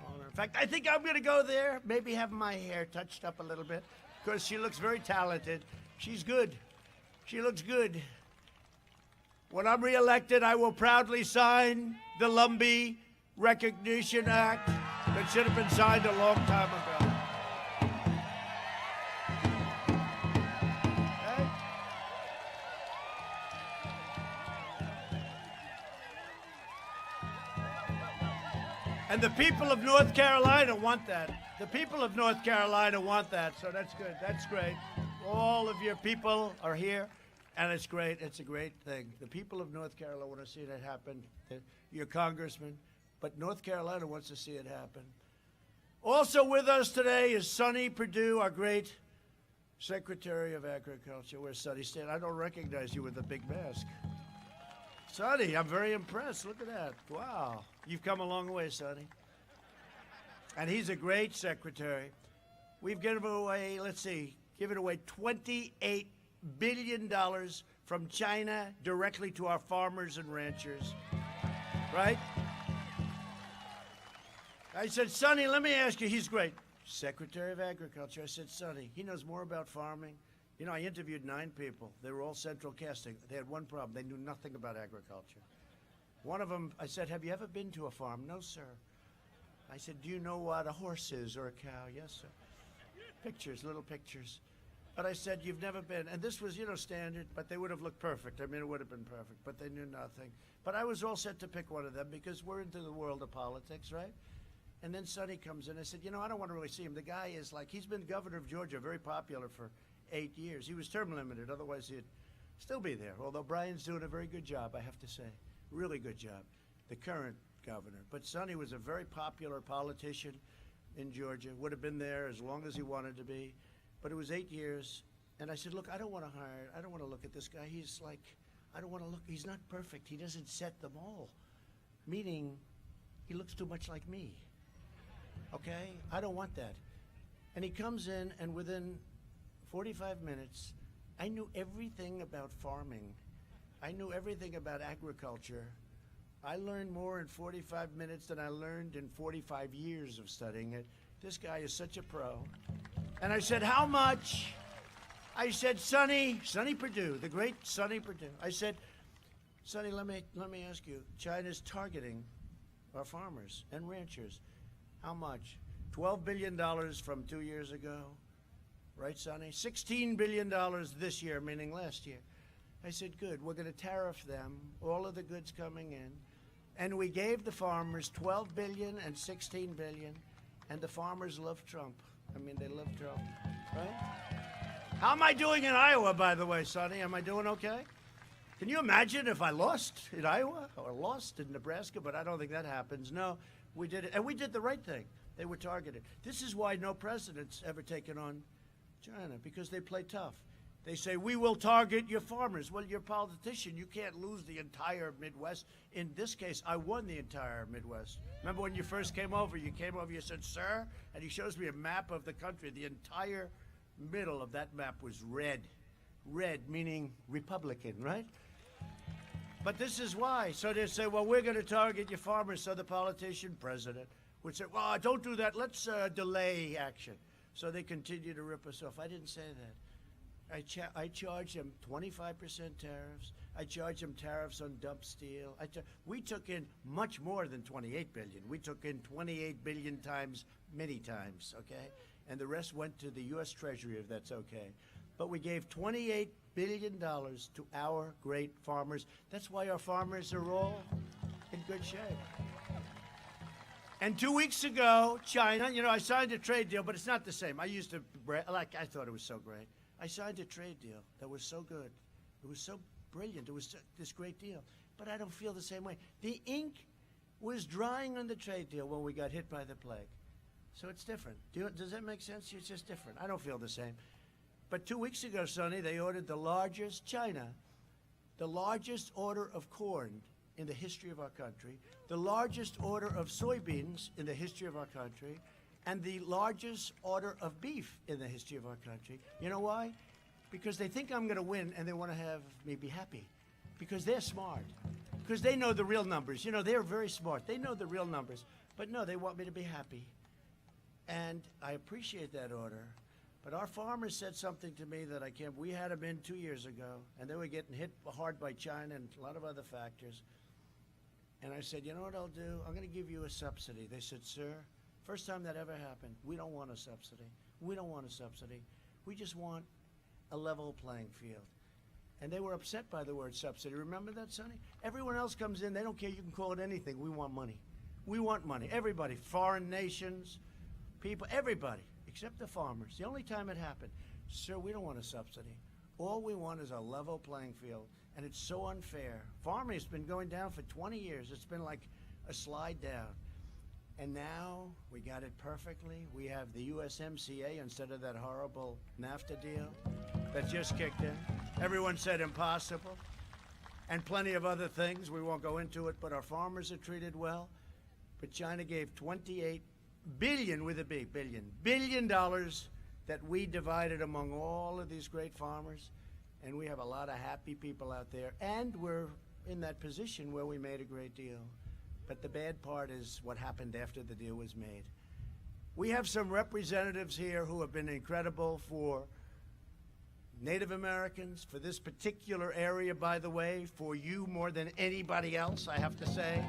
owner. In fact, I think I'm going to go there, maybe have my hair touched up a little bit, because she looks very talented. She's good. She looks good. When I'm reelected, I will proudly sign the Lumbee Recognition Act that should have been signed a long time ago. Okay? And the people of North Carolina want that. The people of North Carolina want that, so that's good. That's great. All of your people are here. And it's great. It's a great thing. The people of North Carolina want to see that happen. Your congressman. But North Carolina wants to see it happen. Also with us today is Sonny Perdue, our great Secretary of Agriculture. Where's Sonny? Stand. I don't recognize you with the big mask. Sonny, I'm very impressed. Look at that. Wow. You've come a long way, Sonny. And he's a great secretary. We've given away, given away $28 billion from China directly to our farmers and ranchers, right? I said, Sonny, let me ask you, he's great. Secretary of Agriculture. I said, Sonny, he knows more about farming. You know, I interviewed 9 people. They were all central casting. They had one problem. They knew nothing about agriculture. One of them, I said, have you ever been to a farm? No, sir. I said, do you know what a horse is or a cow? Yes, sir. Pictures, little pictures. But I said, you've never been. And this was, standard, but they would have looked perfect. I mean, it would have been perfect, but they knew nothing. But I was all set to pick one of them because we're into the world of politics, right? And then Sonny comes in. I said, I don't want to really see him. The guy is he's been governor of Georgia, very popular for 8 years. He was term limited. Otherwise, he'd still be there. Although Brian's doing a very good job, I have to say. Really good job, the current governor. But Sonny was a very popular politician in Georgia. Would have been there as long as he wanted to be. But it was 8 years, and I said, look, I don't want to look at this guy. I don't want to look, he's not perfect. He doesn't set them all. Meaning, he looks too much like me, okay? I don't want that. And he comes in, and within 45 minutes, I knew everything about farming. I knew everything about agriculture I learned more in 45 minutes than I learned in 45 years of studying it. This guy is such a pro. And I said, how much? I said, Sonny Perdue, the great Sonny Perdue. I said, Sonny, let me ask you, China's targeting our farmers and ranchers. How much? $12 billion from 2 years ago. Right, Sonny? $16 billion this year, meaning last year. I said, good, we're going to tariff them, all of the goods coming in. And we gave the farmers $12 billion and $16 billion, and the farmers love Trump. I mean, they love Trump, right? How am I doing in Iowa, by the way, Sonny? Am I doing okay? Can you imagine if I lost in Iowa or lost in Nebraska? But I don't think that happens. No, we did it, and we did the right thing. They were targeted. This is why no president's ever taken on China, because they play tough. They say, we will target your farmers. Well, you're a politician. You can't lose the entire Midwest. In this case, I won the entire Midwest. Remember when you first came over, you said, sir, and he shows me a map of the country. The entire middle of that map was red. Red, meaning Republican, right? But this is why. So they say, well, we're going to target your farmers. So the politician, president, would say, well, don't do that. Let's delay action. So they continue to rip us off. I didn't say that. I charge them 25% tariffs. I charge them tariffs on dump steel. We took in much more than 28 billion. We took in 28 billion times, many times, okay? And the rest went to the U.S. Treasury, if that's okay. But we gave $28 billion to our great farmers. That's why our farmers are all in good shape. And 2 weeks ago, China, I signed a trade deal, but it's not the same. I thought it was so great. I signed a trade deal that was so good. It was so brilliant. It was this great deal. But I don't feel the same way. The ink was drying on the trade deal when we got hit by the plague. So it's different. Does that make sense? It's just different. I don't feel the same. But 2 weeks ago, Sonny, they ordered the largest order of corn in the history of our country, the largest order of soybeans in the history of our country, and the largest order of beef in the history of our country. You know why? Because they think I'm going to win, and they want to have me be happy. Because they're smart. Because they know the real numbers. They're very smart. They know the real numbers. But no, they want me to be happy. And I appreciate that order. But our farmers said something to me that I can't. We had them in 2 years ago, and they were getting hit hard by China and a lot of other factors. And I said, you know what I'll do? I'm going to give you a subsidy. They said, sir, first time that ever happened, we don't want a subsidy. We don't want a subsidy. We just want a level playing field. And they were upset by the word subsidy. Remember that, Sonny? Everyone else comes in. They don't care. You can call it anything. We want money. We want money. Everybody, foreign nations, people, everybody, except the farmers. The only time it happened, sir, we don't want a subsidy. All we want is a level playing field. And it's so unfair. Farming has been going down for 20 years. It's been like a slide down. And now we got it perfectly. We have the USMCA instead of that horrible NAFTA deal that just kicked in. Everyone said impossible. And plenty of other things. We won't go into it, but our farmers are treated well. But China gave $28 billion, with a B, billion dollars that we divided among all of these great farmers. And we have a lot of happy people out there. And we're in that position where we made a great deal. But the bad part is what happened after the deal was made. We have some representatives here who have been incredible for Native Americans, for this particular area, by the way, for you more than anybody else, I have to say.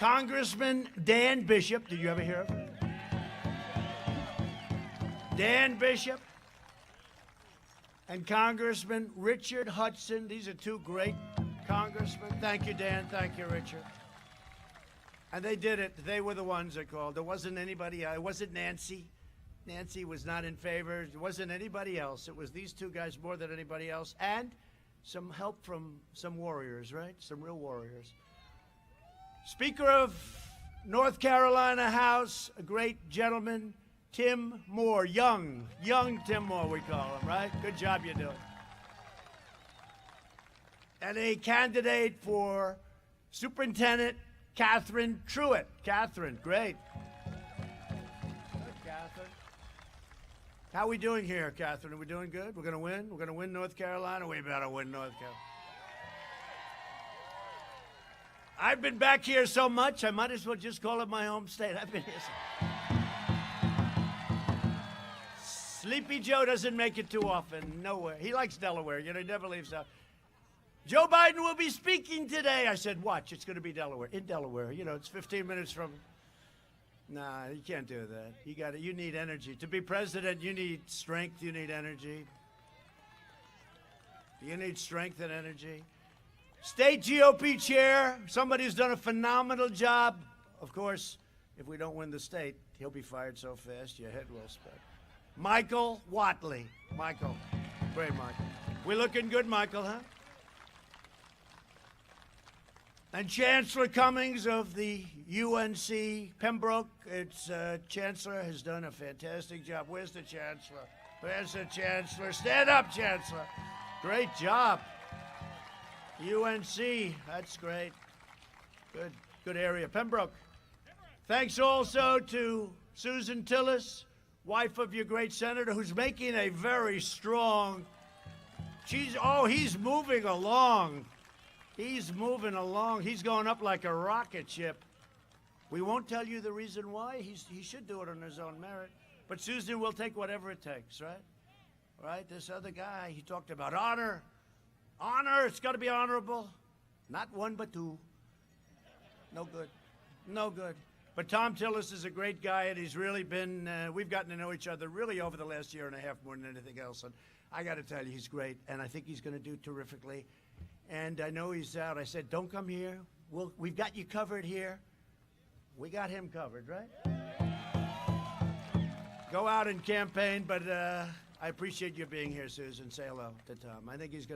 Congressman Dan Bishop, did you ever hear of him? Dan Bishop and Congressman Richard Hudson. These are two great congressmen. Thank you, Dan. Thank you, Richard. And they did it. They were the ones that called. There wasn't anybody. It wasn't Nancy. Nancy was not in favor. It wasn't anybody else. It was these two guys more than anybody else. And some help from some warriors, right? Some real warriors. Speaker of North Carolina House, a great gentleman, Tim Moore, young Tim Moore, we call him, right? Good job you're doing. And a candidate for Superintendent, Catherine Truitt. Catherine, great. Good, Catherine. How are we doing here, Catherine? Are we doing good? We're going to win? We're going to win North Carolina? We better win North Carolina. I've been back here so much, I might as well just call it my home state. I've been here Sleepy Joe doesn't make it too often, nowhere. He likes Delaware, he never leaves out. Joe Biden will be speaking today. I said, watch, it's going to be Delaware. In Delaware, it's 15 minutes from... Nah, you can't do that. You need energy. To be president, you need strength, you need energy. You need strength and energy. State GOP chair, somebody who's done a phenomenal job. Of course, if we don't win the state, he'll be fired so fast your head will spin. Michael Whatley. Michael. Great, Michael. We looking good, Michael, huh? And Chancellor Cummings of the UNC Pembroke, its chancellor, has done a fantastic job. Where's the chancellor? Where's the chancellor? Stand up, chancellor. Great job. UNC, that's great. Good area. Pembroke. Thanks also to Susan Tillis, wife of your great senator, who's making a very strong... he's moving along. He's moving along. He's going up like a rocket ship. We won't tell you the reason why. He should do it on his own merit. But Susan will take whatever it takes, right? Right? This other guy, he talked about honor. Honor, it's got to be honorable. Not one, but two. No good. No good. But Tom Tillis is a great guy, and he's really been, we've gotten to know each other really over the last year and a half more than anything else. And I got to tell you, he's great, and I think he's going to do terrifically. And I know he's out. I said, don't come here. We've got you covered here. We got him covered, right? Go out and campaign, but I appreciate you being here, Susan. Say hello to Tom. I think he's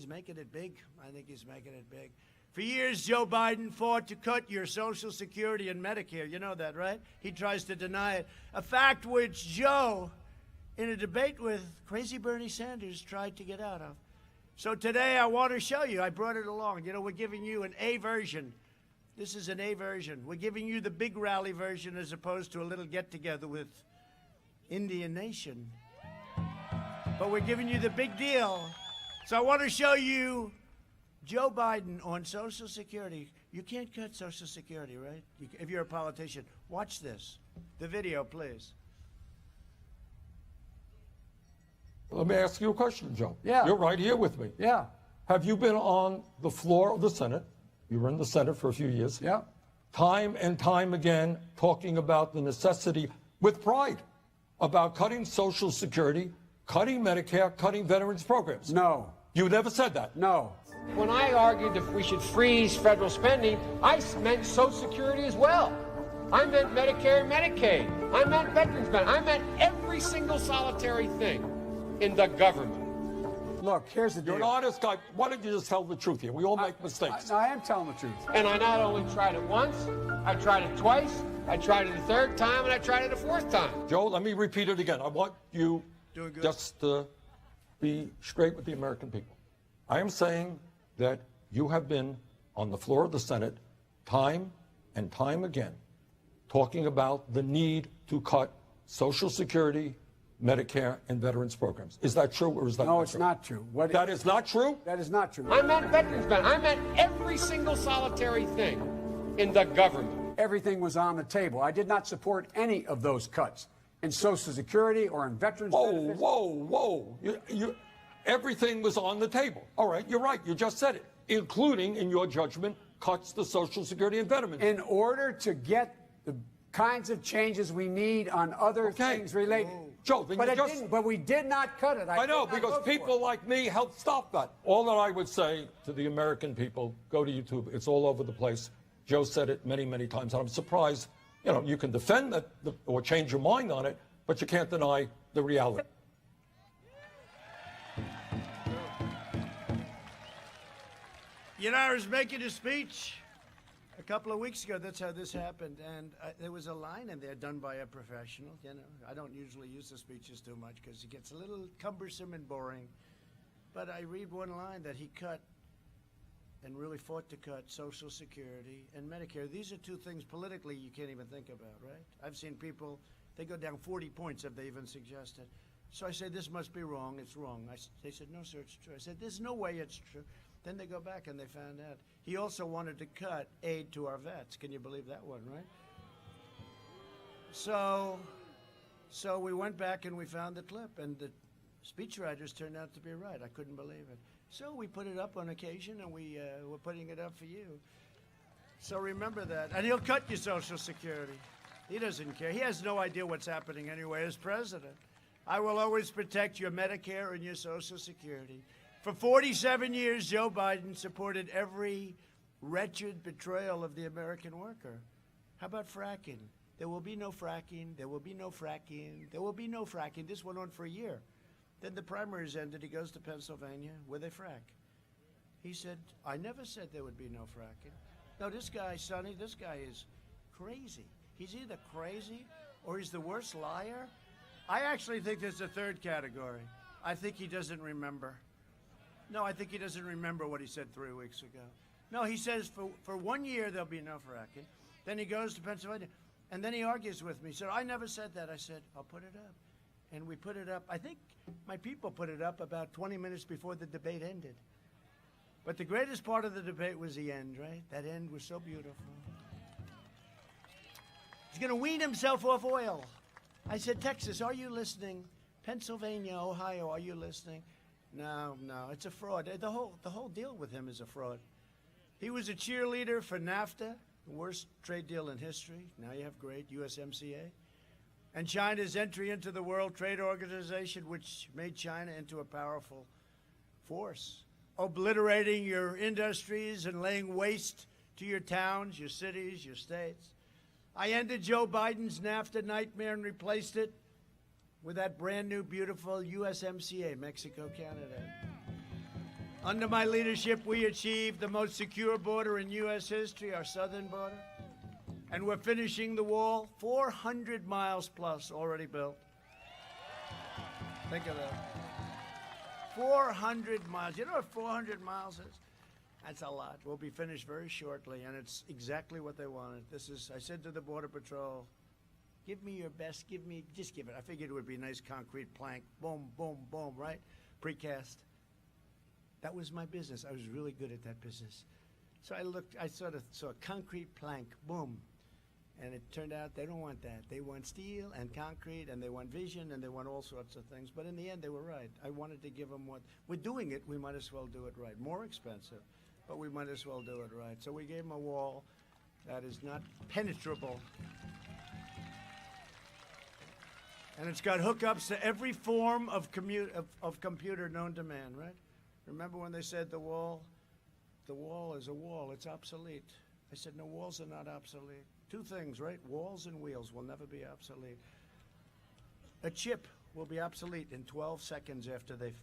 making it big. I think he's making it big. For years, Joe Biden fought to cut your Social Security and Medicare. You know that, right? He tries to deny it. A fact which Joe, in a debate with crazy Bernie Sanders, tried to get out of. So today, I want to show you. I brought it along. We're giving you an A version. This is an A version. We're giving you the big rally version as opposed to a little get-together with Indian Nation. But we're giving you the big deal. So I want to show you Joe Biden on Social Security. You can't cut Social Security, right? If you're a politician. Watch this. The video, please. Let me ask you a question, Joe. Yeah. You're right here with me. Yeah. Have you been on the floor of the Senate? You were in the Senate for a few years. Yeah. Time and time again, talking about the necessity, with pride, about cutting Social Security, cutting Medicare, cutting veterans programs. No. You never said that. No. When I argued that we should freeze federal spending, I meant Social Security as well. I meant Medicare and Medicaid. I meant veterans benefits. I meant every single solitary thing in the government. Look, here's the deal. You're an honest guy. Why don't you just tell the truth here? We all make mistakes. I am telling the truth. And I not only tried it once, I tried it twice, I tried it a third time, and I tried it a fourth time. Joe, let me repeat it again. I want you just to be straight with the American people. I am saying that you have been on the floor of the Senate time and time again talking about the need to cut Social Security, Medicare, and veterans programs. Is that true or is that not true? No, it's not true. That is not true? That is not true. I meant veterans benefits. I meant every single solitary thing in the government. Everything was on the table. I did not support any of those cuts in Social Security or in veterans benefits. Whoa. Everything was on the table. All right, you're right. You just said it, including, in your judgment, cuts to Social Security and veterans. In order to get the kinds of changes we need on other things related. Joe, then But we did not cut it. I know, because people like me helped stop that. All that I would say to the American people, go to YouTube. It's all over the place. Joe said it many, many times, and I'm surprised. You can defend that or change your mind on it, but you can't deny the reality. I was making a speech a couple of weeks ago. That's how this happened. And there was a line in there done by a professional. I don't usually use the speeches too much because it gets a little cumbersome and boring. But I read one line that he cut and really fought to cut Social Security and Medicare. These are two things politically you can't even think about, right? I've seen people, they go down 40 points if they even suggest it. So I said, this must be wrong. It's wrong. They said, no, sir, it's true. I said, there's no way it's true. Then they go back and they found out. He also wanted to cut aid to our vets. Can you believe that one, right? So we went back and we found the clip, and the speechwriters turned out to be right. I couldn't believe it. So we put it up on occasion, and we're putting it up for you. So remember that. And he'll cut your Social Security. He doesn't care. He has no idea what's happening anyway as president. I will always protect your Medicare and your Social Security. For 47 years, Joe Biden supported every wretched betrayal of the American worker. How about fracking? There will be no fracking. There will be no fracking. There will be no fracking. This went on for a year. Then the primaries ended. He goes to Pennsylvania where they frack. He said, I never said there would be no fracking. No, this guy, Sonny, this guy is crazy. He's either crazy or he's the worst liar. I actually think there's a third category. I think he doesn't remember. No, I think he doesn't remember what he said 3 weeks ago. No, he says for 1 year there'll be no fracking. Then he goes to Pennsylvania, and then he argues with me. He said, I never said that. I said, I'll put it up. And we put it up. I think my people put it up about 20 minutes before the debate ended. But the greatest part of the debate was the end, right? That end was so beautiful. He's going to wean himself off oil. I said, Texas, are you listening? Pennsylvania, Ohio, are you listening? No, it's a fraud. The whole deal with him is a fraud. He was a cheerleader for NAFTA, the worst trade deal in history. Now you have great USMCA. And China's entry into the World Trade Organization, which made China into a powerful force, obliterating your industries and laying waste to your towns, your cities, your states. I ended Joe Biden's NAFTA nightmare and replaced it with that brand new, beautiful USMCA, Mexico-Canada. Under my leadership, we achieved the most secure border in U.S. history, our southern border. And we're finishing the wall, 400 miles plus already built. Think of that. 400 miles. You know what 400 miles is? That's a lot. We'll be finished very shortly, and it's exactly what they wanted. I said to the Border Patrol, give me your best, just give it. I figured it would be a nice concrete plank. Boom, boom, boom, right? Precast. That was my business. I was really good at that business. So I sort of saw a concrete plank, boom. And it turned out they don't want that. They want steel and concrete, and they want vision, and they want all sorts of things. But in the end, they were right. I wanted to give them what we're doing it. We might as well do it right. More expensive, but we might as well do it right. So we gave them a wall that is not penetrable, and it's got hookups to every form of computer known to man. Right? Remember when they said the wall is a wall. It's obsolete. I said no, walls are not obsolete. Two things, right? Walls and wheels will never be obsolete. A chip will be obsolete in 12 seconds after they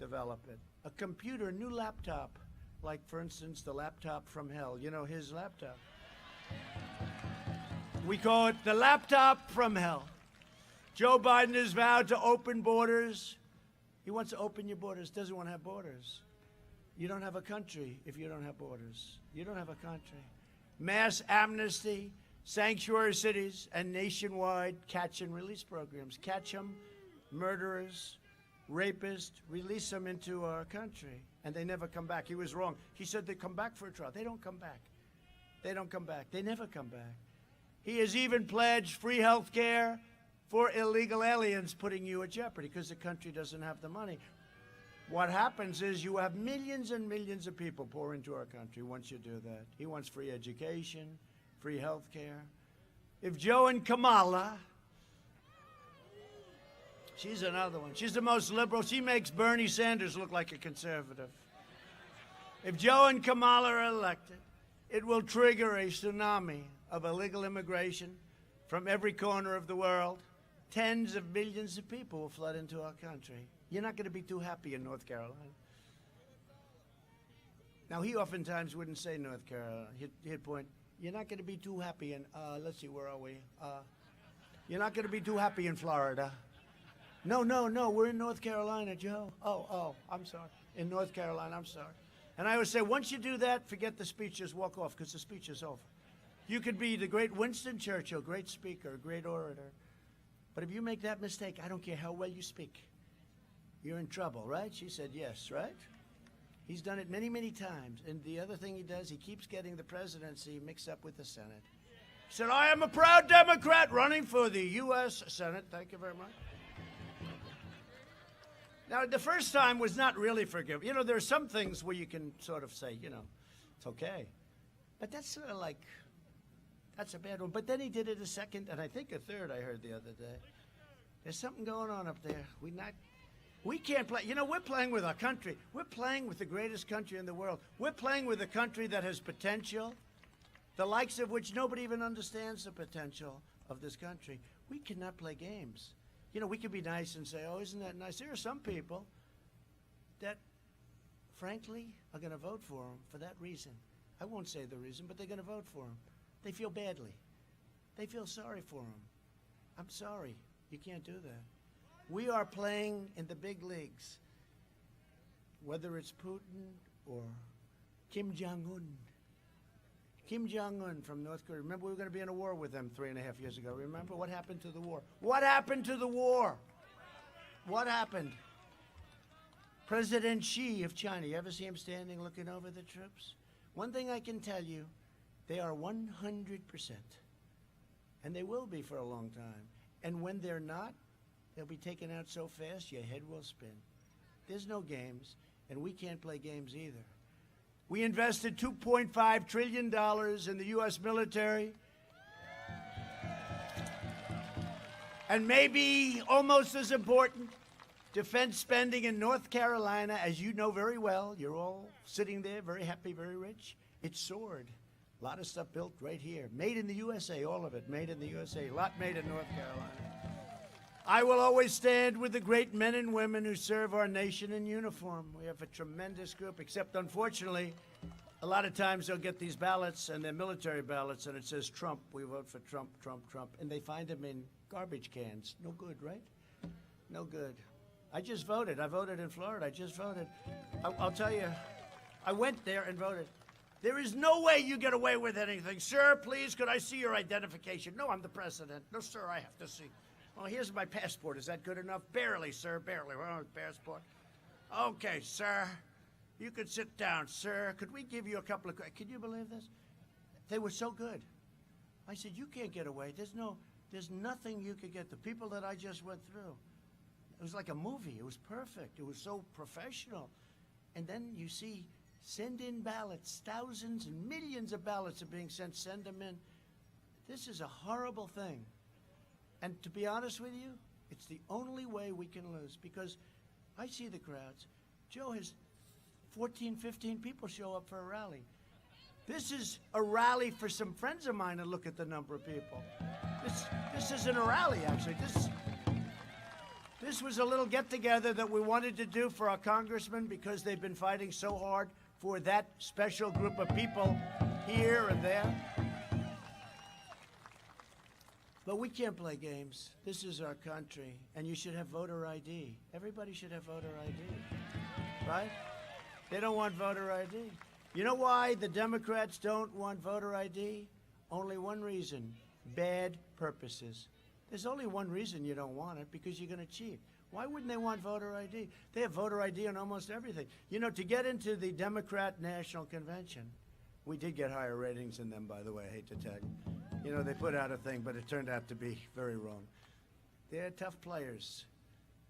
develop it. A computer, a new laptop, like, for instance, the laptop from hell. You know, his laptop. We call it the laptop from hell. Joe Biden has vowed to open borders. He wants to open your borders, doesn't want to have borders. You don't have a country if you don't have borders. You don't have a country. Mass amnesty, sanctuary cities, and nationwide catch and release programs. Catch them, murderers, rapists, release them into our country, and they never come back. He was wrong. He said they come back for a trial. They don't come back. They don't come back. They never come back. He has even pledged free health care for illegal aliens, putting you at jeopardy because the country doesn't have the money. What happens is you have millions and millions of people pour into our country once you do that. He wants free education, free health care. If Joe and Kamala, she's another one. She's the most liberal. She makes Bernie Sanders look like a conservative. If Joe and Kamala are elected, it will trigger a tsunami of illegal immigration from every corner of the world. Tens of millions of people will flood into our country. You're not going to be too happy in North Carolina. Now, he oftentimes wouldn't say North Carolina. He'd point, you're not going to be too happy in, let's see, where are we? You're not going to be too happy in Florida. No, we're in North Carolina, Joe. Oh, I'm sorry. In North Carolina, I'm sorry. And I would say, once you do that, forget the speech, just walk off, because the speech is over. You could be the great Winston Churchill, great speaker, great orator. But if you make that mistake, I don't care how well you speak. You're in trouble, right? She said yes, right? He's done it many, many times. And the other thing he does, he keeps getting the presidency mixed up with the Senate. He said, I am a proud Democrat running for the U.S. Senate. Thank you very much. Now, the first time was not really forgivable. You know, there are some things where you can sort of say, you know, it's okay. But that's sort of like, that's a bad one. But then he did it a second, and I think a third, I heard the other day. There's something going on up there. We can't play. You know, we're playing with our country. We're playing with the greatest country in the world. We're playing with a country that has potential, the likes of which nobody even understands the potential of this country. We cannot play games. You know, we could be nice and say, oh, isn't that nice? There are some people that, frankly, are going to vote for him for that reason. I won't say the reason, but they're going to vote for him. They feel badly. They feel sorry for him. I'm sorry. You can't do that. We are playing in the big leagues, whether it's Putin or Kim Jong-un. Kim Jong-un from North Korea. Remember, we were going to be in a war with them 3.5 years ago. Remember? What happened to the war? What happened to the war? What happened? President Xi of China, you ever see him standing looking over the troops? One thing I can tell you, they are 100%. And they will be for a long time. And when they're not, they'll be taken out so fast your head will spin. There's no games, and we can't play games either. We invested $2.5 trillion in the U.S. military. And maybe almost as important, defense spending in North Carolina, as you know very well, you're all sitting there very happy, very rich. It soared. A lot of stuff built right here. Made in the USA, all of it made in the USA. A lot made in North Carolina. I will always stand with the great men and women who serve our nation in uniform. We have a tremendous group, except unfortunately, a lot of times they'll get these ballots, and they're military ballots, and it says Trump. We vote for Trump, Trump, Trump. And they find them in garbage cans. No good, right? No good. I just voted. I voted in Florida. I just voted. I'll tell you, I went there and voted. There is no way you get away with anything. Sir, please, could I see your identification? No, I'm the president. No, sir, I have to see. Oh, here's my passport. Is that good enough? Barely, sir, barely. Well, passport. Okay, sir. You could sit down, sir. Could we give you a couple of... Can you believe this? They were so good. I said, you can't get away. There's nothing you could get. The people that I just went through, it was like a movie. It was perfect. It was so professional. And then you see, send in ballots. Thousands and millions of ballots are being sent. Send them in. This is a horrible thing. And to be honest with you, it's the only way we can lose, because I see the crowds. Joe has 14, 15 people show up for a rally. This is a rally for some friends of mine, and look at the number of people. This isn't a rally, actually. This was a little get-together that we wanted to do for our congressmen, because they've been fighting so hard for that special group of people here and there. But we can't play games. This is our country, and you should have voter ID. Everybody should have voter ID, right? They don't want voter ID. You know why the Democrats don't want voter ID? Only one reason: bad purposes. There's only one reason you don't want it: because you're going to cheat. Why wouldn't they want voter ID? They have voter ID on almost everything. You know, to get into the Democrat National Convention, we did get higher ratings than them, by the way, I hate to tell you. You know, they put out a thing, but it turned out to be very wrong. They're tough players.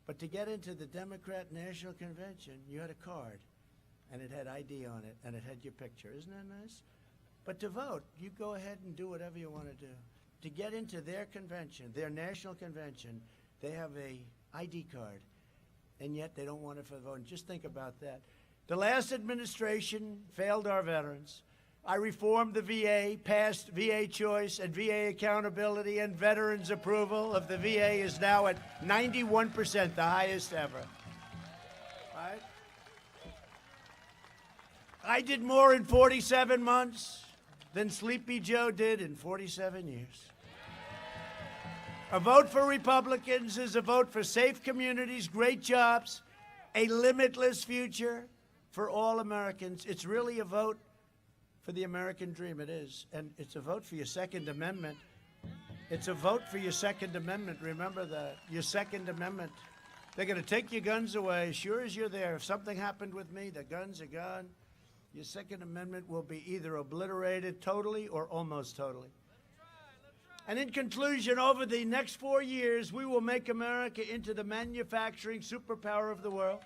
But to get into the Democrat National Convention, you had a card, and it had ID on it, and it had your picture. Isn't that nice? But to vote, you go ahead and do whatever you want to do. To get into their convention, their national convention, they have a ID card, and yet they don't want it for the vote. And just think about that. The last administration failed our veterans. I reformed the VA, passed VA choice and VA accountability, and veterans approval of the VA is now at 91%, the highest ever. Right? I did more in 47 months than Sleepy Joe did in 47 years. A vote for Republicans is a vote for safe communities, great jobs, a limitless future for all Americans. It's really a vote for the American dream. It is. And it's a vote for your Second Amendment. It's a vote for your Second Amendment. Remember that. Your Second Amendment. They're going to take your guns away. Sure as you're there, if something happened with me, the guns are gone. Your Second Amendment will be either obliterated totally or almost totally. And in conclusion, over the next 4 years, we will make America into the manufacturing superpower of the world,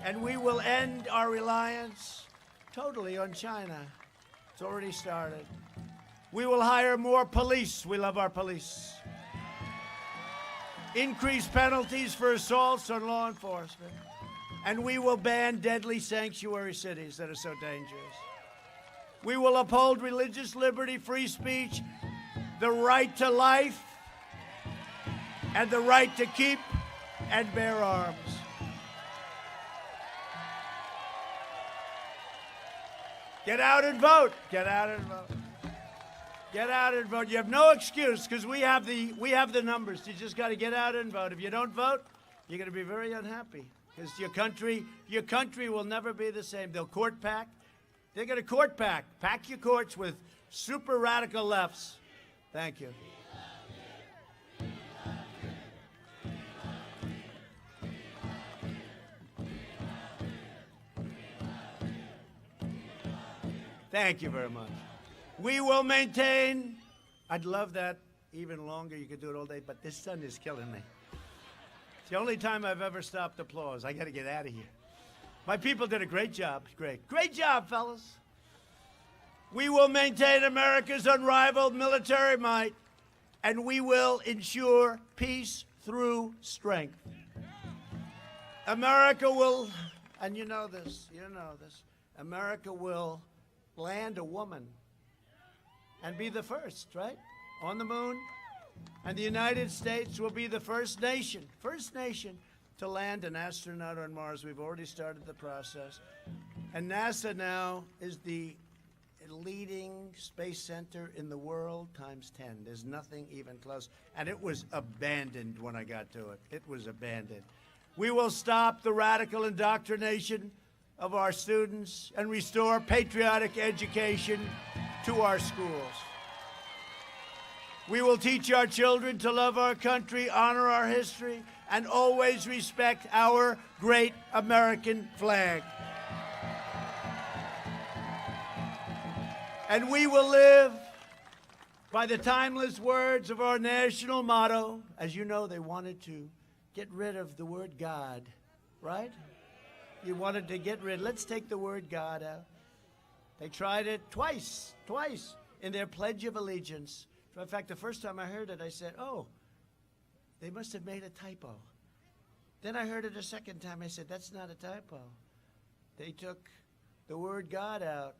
and we will end our reliance totally on China. It's already started. We will hire more police. We love our police. Increase penalties for assaults on law enforcement. And we will ban deadly sanctuary cities that are so dangerous. We will uphold religious liberty, free speech, the right to life, and the right to keep and bear arms. Get out and vote. Get out and vote. Get out and vote. You have no excuse because we have the numbers. You just got to get out and vote. If you don't vote, you're going to be very unhappy because your country will never be the same. They'll court pack. They're going to court pack. Pack your courts with super radical lefts. Thank you. Thank you very much. We will maintain, I'd love that even longer, you could do it all day, but this sun is killing me. It's the only time I've ever stopped applause. I got to get out of here. My people did a great job. Great job, fellas. We will maintain America's unrivaled military might, and we will ensure peace through strength. America will, and you know this, America will land a woman and be the first, right, on the moon. And the United States will be the first nation to land an astronaut on Mars. We've already started the process. And NASA now is the leading space center in the world times 10. There's nothing even close. And it was abandoned when I got to it. It was abandoned. We will stop the radical indoctrination of our students and restore patriotic education to our schools. We will teach our children to love our country, honor our history, and always respect our great American flag. And we will live by the timeless words of our national motto. As you know, they wanted to get rid of the word God, right? You wanted to get rid. Let's take the word God out. They tried it twice in their Pledge of Allegiance. In fact, the first time I heard it, I said, oh, they must have made a typo. Then I heard it a second time. I said, that's not a typo. They took the word God out,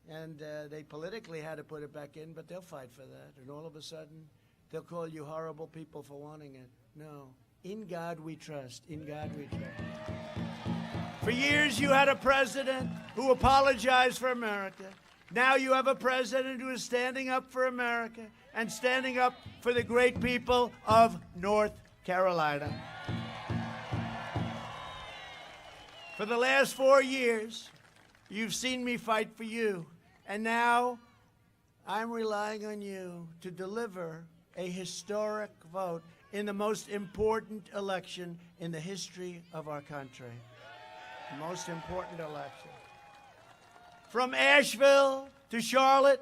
and they politically had to put it back in, but they'll fight for that. And all of a sudden, they'll call you horrible people for wanting it. No. In God we trust. In God we trust. For years, you had a president who apologized for America. Now you have a president who is standing up for America and standing up for the great people of North Carolina. For the last 4 years, you've seen me fight for you. And now I'm relying on you to deliver a historic vote in the most important election in the history of our country. The most important election. From Asheville to Charlotte,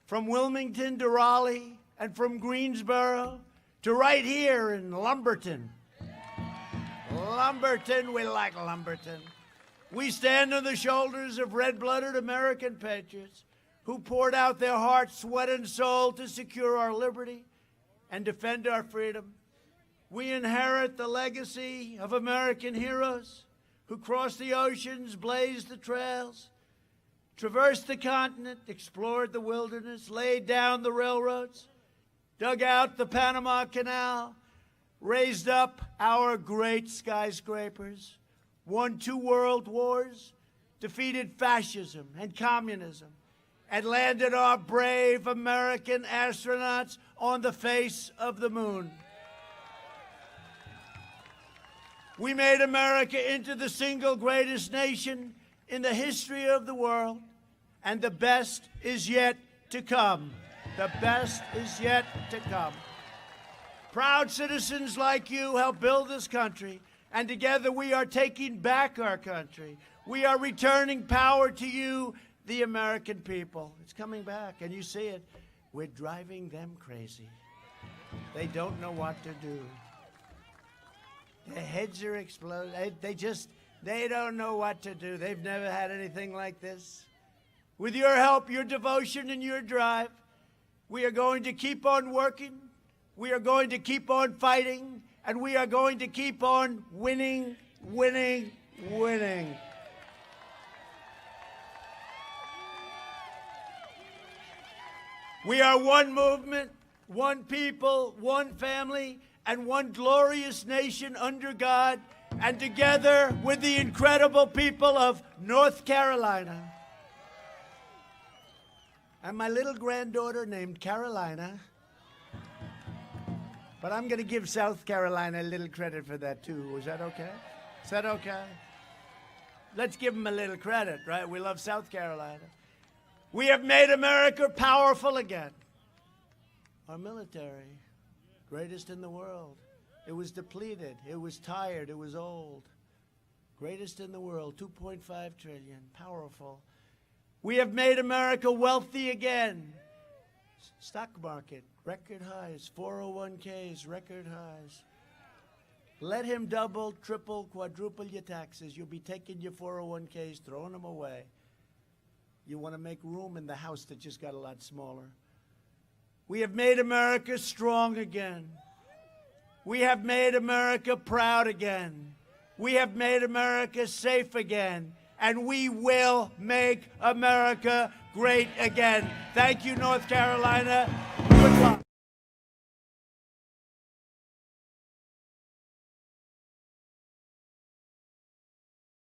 from Wilmington to Raleigh, and from Greensboro to right here in Lumberton. Lumberton, we like Lumberton. We stand on the shoulders of red-blooded American patriots who poured out their heart, sweat, and soul to secure our liberty and defend our freedom. We inherit the legacy of American heroes who crossed the oceans, blazed the trails, traversed the continent, explored the wilderness, laid down the railroads, dug out the Panama Canal, raised up our great skyscrapers, won 2 world wars, defeated fascism and communism, and landed our brave American astronauts on the face of the moon. We made America into the single greatest nation in the history of the world, and the best is yet to come. The best is yet to come. Proud citizens like you help build this country, and together we are taking back our country. We are returning power to you, the American people. It's coming back, and you see it. We're driving them crazy. They don't know what to do. Their heads are exploding. They don't know what to do. They've never had anything like this. With your help, your devotion, and your drive, we are going to keep on working. We are going to keep on fighting. And we are going to keep on winning, winning, winning. We are one movement, one people, one family, and one glorious nation under God, and together with the incredible people of North Carolina. And my little granddaughter named Carolina. But I'm going to give South Carolina a little credit for that, too. Is that okay? Is that okay? Let's give them a little credit, right? We love South Carolina. We have made America powerful again. Our military, greatest in the world. It was depleted. It was tired. It was old. Greatest in the world, 2.5 trillion, powerful. We have made America wealthy again. Stock market, record highs. 401ks, record highs. Let him double, triple, quadruple your taxes. You'll be taking your 401ks, throwing them away. You want to make room in the house that just got a lot smaller. We have made America strong again. We have made America proud again. We have made America safe again. And we will make America great again. Thank you, North Carolina.